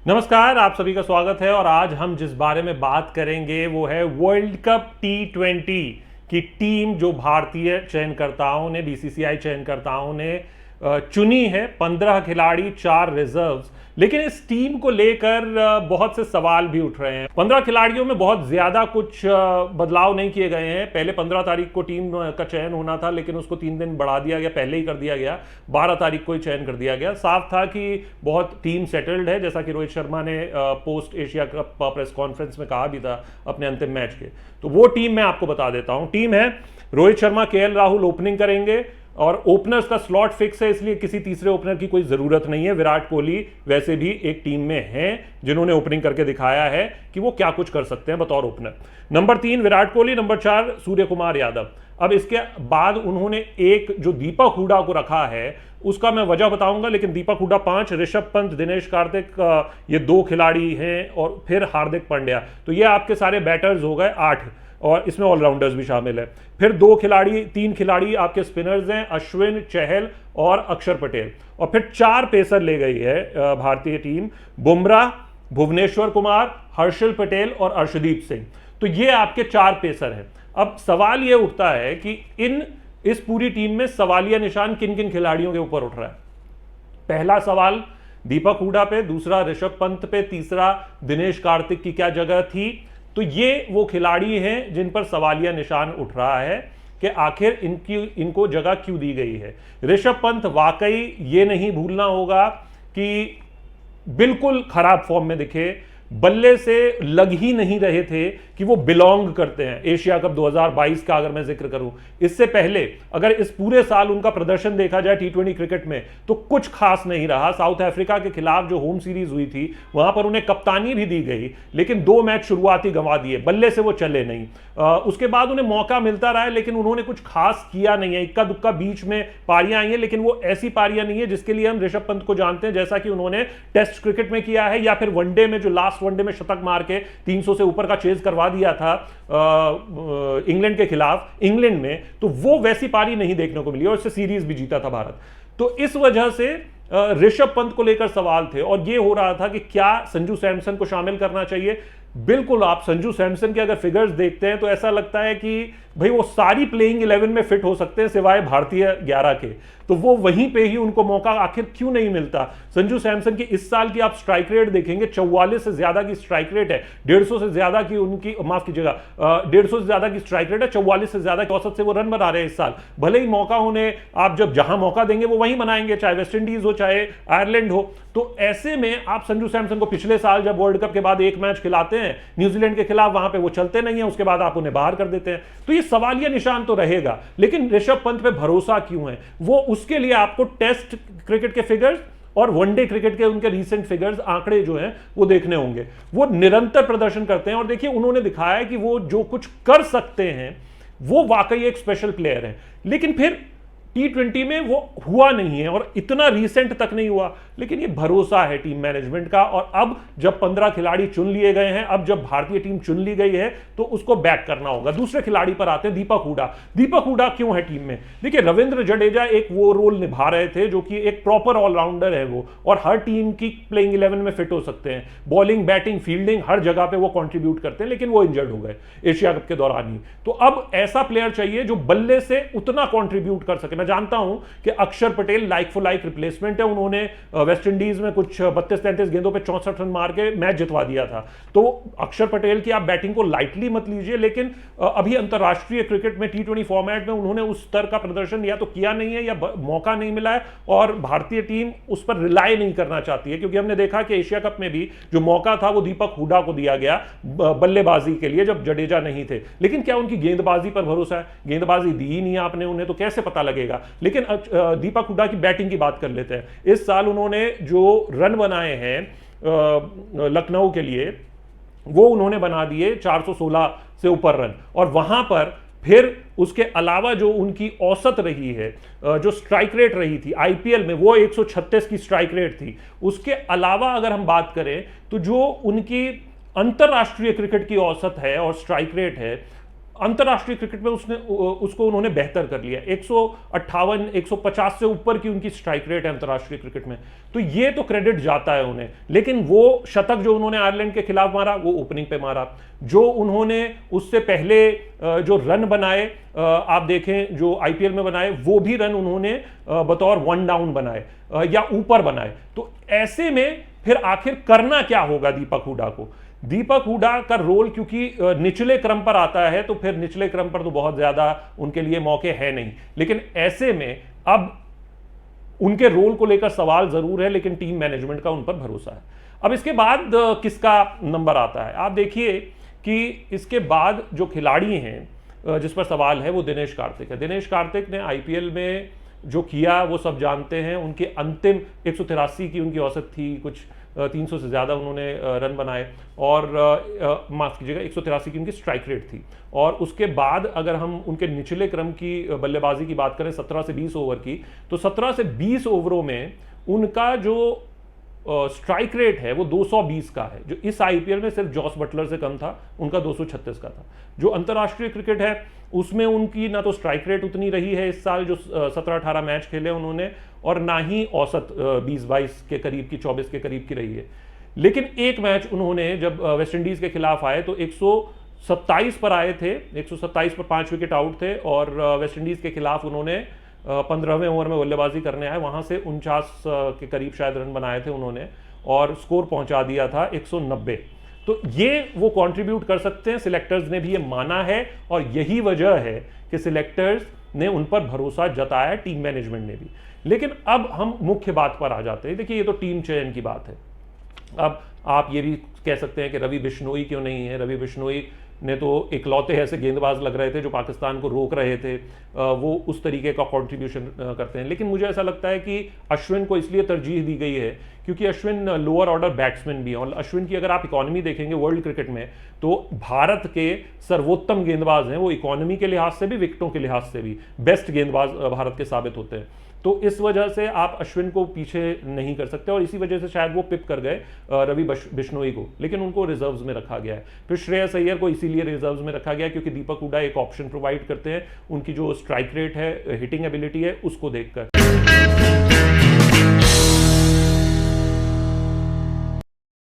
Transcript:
नमस्कार, आप सभी का स्वागत है। और आज हम जिस बारे में बात करेंगे वो है वर्ल्ड कप T20 की टीम जो भारतीय चयनकर्ताओं ने, बीसीसीआई चयनकर्ताओं ने चुनी है। 15 खिलाड़ी, 4 रिजर्व्स। लेकिन इस टीम को लेकर बहुत से सवाल भी उठ रहे हैं। 15 खिलाड़ियों में बहुत ज्यादा कुछ बदलाव नहीं किए गए हैं। पहले 15 तारीख को टीम का चयन होना था, लेकिन उसको 3 दिन बढ़ा दिया गया, पहले ही कर दिया गया। 12 तारीख को ही चयन कर दिया गया। साफ था कि बहुत टीम सेटल्ड है, जैसा कि रोहित शर्मा ने post Asia cup press conference में कहा भी था अपने अंतिम मैच के। तो वो टीम मैं आपको बता देता हूं। टीम है रोहित शर्मा, केएल राहुल ओपनिंग करेंगे और ओपनर्स का स्लॉट फिक्स है, इसलिए किसी तीसरे ओपनर की कोई जरूरत नहीं है। विराट कोहली वैसे भी एक टीम में हैं जिन्होंने ओपनिंग करके दिखाया है कि वो क्या कुछ कर सकते हैं बतौर opener. Number 3 Virat Kohli, number 4 Surya Kumar Yadav. अब इसके बाद उन्होंने एक जो दीपक हुडा को रखा है उसका मैं वजह बताऊंगा, लेकिन दीपक हुडा 5, ऋषभ पंत, दिनेश कार्तिक, ये 2 खिलाड़ी हैं और फिर हार्दिक पांड्या। तो ये आपके सारे बैटर्स हो गए 8, और इसमें ऑलराउंडर्स भी शामिल है। फिर 3 खिलाड़ी आपके स्पिनर्स हैं, अश्विन, चहल और अक्षर पटेल। और फिर 4 पेसर ले गई है भारतीय टीम, बुमराह, भुवनेश्वर कुमार, हर्षल पटेल और अर्शदीप सिंह। तो ये आपके 4 पेसर हैं। अब सवाल ये उठता है कि इस पूरी टीम में सवालिया निशान किन किन खिलाड़ियों के ऊपर उठ रहा है। पहला सवाल दीपक हुडा पे, दूसरा ऋषभ पंत पे, तीसरा दिनेश कार्तिक की क्या जगह थी। तो ये वो खिलाड़ी हैं जिन पर सवालिया निशान उठ रहा है कि आखिर इनको जगह क्यों दी गई है। ऋषभ पंत वाकई ये नहीं भूलना होगा कि बिल्कुल खराब फॉर्म में दिखे, बल्ले से लग ही नहीं रहे थे कि वो बिलोंग करते हैं। एशिया कप 2022 का अगर मैं जिक्र करूं, इससे पहले अगर इस पूरे साल उनका प्रदर्शन देखा जाए T20 क्रिकेट में तो कुछ खास नहीं रहा। साउथ अफ्रीका के खिलाफ जो होम सीरीज हुई थी वहां पर उन्हें कप्तानी भी दी गई, लेकिन 2 मैच शुरुआती गंवा दिए, बल्ले से वो चले नहीं। उसके बाद उन्हें मौका मिलता रहा है, लेकिन उन्होंने कुछ खास किया नहीं है। इक्का दुक्का बीच में पारियां आई हैं, लेकिन वो ऐसी पारियां नहीं है जिसके लिए हम ऋषभ पंत को जानते हैं, जैसा कि उन्होंने टेस्ट क्रिकेट में किया है या फिर वनडे में, जो लास्ट वनडे में शतक मार के 300 से ऊपर का चेज करवा दिया था इंग्लैंड के खिलाफ इंग्लैंड में। तो वो वैसी पारी नहीं देखने को मिली और इससे सीरीज भी जीता था भारत। तो इस वजह से ऋषभ पंत को लेकर सवाल थे और ये हो रहा था कि क्या संजू सैमसन को शामिल करना चाहिए। बिल्कुल, आप संजू सैमसन के अगर फिगर्स देखते हैं तो ऐसा लगता है कि भाई वो सारी प्लेइंग 11 में फिट हो सकते हैं सिवाय भारतीय 11 के। तो वो वहीं पे ही उनको मौका आखिर क्यों नहीं मिलता। संजू सैमसन की इस साल की आप स्ट्राइक रेट देखेंगे, 44 से ज्यादा की स्ट्राइक रेट है, 150 से ज्यादा की उनकी, माफ कीजिएगा, 150 से ज्यादा की स्ट्राइक रेट है, 44 से ज्यादा की औसत से वो रन बना रहे हैं इस साल। भले ही मौका उन्हें आप जहां मौका देंगे वो वहीं बनाएंगे, चाहे वेस्ट इंडीज हो चाहे आयरलैंड हो। तो ऐसे में आप संजू सैमसन को पिछले साल जब वर्ल्ड कप के बाद एक मैच खिलाते हैं न्यूजीलैंड के खिलाफ, वहां पे वो चलते नहीं है, उसके बाद आप उन्हें बाहर कर देते हैं। तो ये सवालिया निशान तो रहेगा, लेकिन ऋषभ पंत पे भरोसा क्यों है? वो उसके लिए आपको टेस्ट क्रिकेट के फिगर्स और वनडे क्रिकेट के उनके रीसेंट फिगर्स, आंकड़े जो हैं वो देखने होंगे। वो निरंतर प्रदर्शन करते हैं और देखिए उन्होंने दिखाया है कि वो जो कुछ कर सकते हैं वो वाकई एक स्पेशल प्लेयर है। लेकिन फिर T20 में वो हुआ नहीं है और इतना रीसेंट तक नहीं हुआ। लेकिन ये भरोसा है टीम मैनेजमेंट का। और अब जब 15 खिलाड़ी चुन लिए गए हैं, अब जब भारतीय टीम चुन ली गई है तो उसको बैक करना होगा। दूसरे खिलाड़ी पर आते हैं, दीपक हुडा। दीपक हुडा क्यों है टीम में? देखिए, रविंद्र जडेजा एक वो रोल निभा रहे थे जो कि एक प्रॉपर ऑलराउंडर है वो, और हर टीम की प्लेइंग 11 में फिट हो सकते हैं। बॉलिंग, बैटिंग, फील्डिंग हर जगह पे वो कंट्रीब्यूट करते हैं, लेकिन वो इंजर्ड हो गए एशिया कप के दौरान ही। तो अब ऐसा प्लेयर चाहिए जो बल्ले से उतना कंट्रीब्यूट कर सके। मैं जानता हूं कि अक्षर Patel like for like replacement है, उन्होंने वेस्ट इंडीज में कुछ 32-33 गेंदों पे 64 रन मार के मैच जितवा दिया था। तो अक्षर पटेल की आप बैटिंग को लाइटली मत लीजिए, लेकिन अभी अंतरराष्ट्रीय क्रिकेट में T20 फॉर्मेट में उन्होंने उस स्तर का प्रदर्शन या तो किया नहीं है या मौका नहीं मिला है, और भारतीय टीम उस पर रिलाय नहीं करना चाहती है। क्योंकि हमने देखा कि एशिया कप में भी जो मौका था वो दीपक हुडा को दिया गया बल्लेबाजी के लिए जब जडेजा नहीं थे। लेकिन क्या उनकी गेंदबाजी पर भरोसा है? गेंदबाजी दी ही नहीं आपने उन्हें, तो कैसे पता लगेगा? लेकिन दीपक हुडा की बैटिंग की बात कर लेते हैं। इस साल उन्होंने जो रन बनाए हैं लखनऊ के लिए, वो उन्होंने बना दिए 416 से ऊपर रन। और वहां पर फिर उसके अलावा जो उनकी औसत रही है, जो स्ट्राइक रेट रही थी आईपीएल में, वो 136 की स्ट्राइक रेट थी। उसके अलावा अगर हम बात करें तो जो उनकी अंतरराष्ट्रीय क्रिकेट की औसत है और स्ट्राइक रेट है, अंतर्राष्ट्रीय क्रिकेट में उसको उन्होंने बेहतर कर लिया। 158 150 से ऊपर की उनकी स्ट्राइक रेट है अंतर्राष्ट्रीय क्रिकेट में, तो ये तो क्रेडिट जाता है उन्हें। लेकिन वो शतक जो उन्होंने आयरलैंड के खिलाफ मारा वो ओपनिंग पे मारा। जो उन्होंने उससे पहले जो रन बनाए, आप देखें जो आईपीएल में बनाए, वो भी रन उन्होंने बतौर वन डाउन बनाए या ऊपर बनाए। तो ऐसे में फिर आखिर करना क्या होगा दीपक हुडा को? दीपक हुडा का रोल क्योंकि निचले क्रम पर आता है, तो फिर निचले क्रम पर तो बहुत ज्यादा उनके लिए मौके हैं नहीं। लेकिन ऐसे में अब उनके रोल को लेकर सवाल जरूर है, लेकिन टीम मैनेजमेंट का उन पर भरोसा है। अब इसके बाद किसका नंबर आता है? आप देखिए कि इसके बाद जो खिलाड़ी हैं जिस पर सवाल है वो दिनेश कार्तिक है। दिनेश कार्तिक ने आईपीएल में जो किया वो सब जानते हैं। उनके अंतिम 183 की उनकी औसत थी, कुछ 300 से ज़्यादा उन्होंने रन बनाए, और माफ़ कीजिएगा 183 की उनकी स्ट्राइक रेट थी। और उसके बाद अगर हम उनके निचले क्रम की बल्लेबाजी की बात करें 17 से 20 ओवर की, तो 17 से 20 ओवरों में उनका जो स्ट्राइक रेट है वो 220 का है, जो इस आईपीएल में सिर्फ जॉस बटलर से कम था, उनका 236 का था। जो अंतर्राष्ट्रीय क्रिकेट है उसमें उनकी ना तो स्ट्राइक रेट उतनी रही है इस साल, जो 17-18 मैच खेले उन्होंने, और ना ही औसत 20-22 के करीब की, 24 के करीब की रही है। लेकिन एक मैच उन्होंने जब वेस्ट इंडीज के खिलाफ आए तो 127 पर आए थे, 127 पर 5 विकेट आउट थे, और वेस्ट इंडीज के खिलाफ उन्होंने 15वें ओवर में बल्लेबाजी करने आए, वहां से 49 के करीब शायद रन बनाए थे उन्होंने, और स्कोर पहुंचा दिया था 190। तो ये वो कंट्रीब्यूट कर सकते हैं, सिलेक्टर्स ने भी ये माना है, और यही वजह है कि सिलेक्टर्स ने उन पर भरोसा जताया, टीम मैनेजमेंट ने भी। लेकिन अब हम मुख्य बात पर आ जाते हैं। देखिए, ये तो टीम चयन की बात है। अब आप ये भी कह सकते हैं कि रवि बिश्नोई क्यों नहीं है? रवि बिश्नोई ने तो इकलौते ऐसे गेंदबाज लग रहे थे जो पाकिस्तान को रोक रहे थे, वो उस तरीके का कंट्रीब्यूशन करते हैं। लेकिन मुझे ऐसा लगता है कि अश्विन को इसलिए तरजीह दी गई है क्योंकि अश्विन लोअर ऑर्डर बैट्समैन भी है, और अश्विन की अगर आप इकोनॉमी देखेंगे वर्ल्ड क्रिकेट में, तो भारत के सर्वोत्तम गेंदबाज हैं वो, इकोनॉमी के लिहाज से भी, विकेटों के लिहाज से भी बेस्ट गेंदबाज भारत के साबित होते हैं। तो इस वजह से आप अश्विन को पीछे नहीं कर सकते, और इसी वजह से शायद वो पिक कर गए रवि बिश्नोई को, लेकिन उनको रिजर्व्स में रखा गया है। फिर श्रेयस अय्यर को इसीलिए रिजर्व्स में रखा गया क्योंकि दीपक हुडा एक ऑप्शन प्रोवाइड करते हैं, उनकी जो स्ट्राइक रेट है, हिटिंग एबिलिटी है, उसको देखकर।